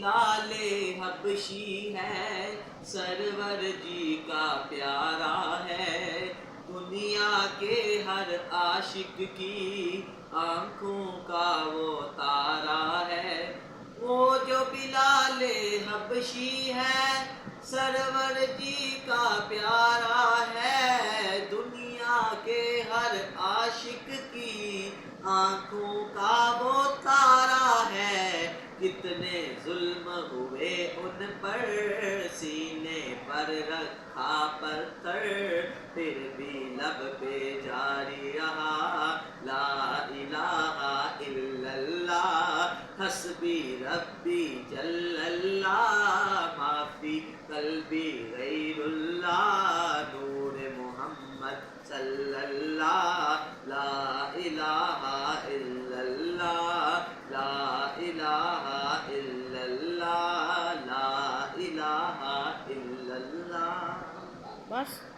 بلال حبشی ہے سرور جی کا پیارا ہے، دنیا کے ہر عاشق کی آنکھوں کا وہ تارا ہے۔ وہ جو بلال حبشی ہے سرور جی کا پیارا ہے، دنیا کے ہر عاشق کی آنکھوں کا وہ تارا ہے۔ کتنے ظلم ہوئے ان پر سینے پر رکھا پتھر، پھر بھی لب پہ جاری رہا لا الہ الا اللہ، حسبی ربی جل اللہ، معافی قلبی غیر اللہ، نور محمد صلی اللہ، لا الہ الا اللہ، لا الہ الا اللہ، لا الہ الا اللہ۔ بس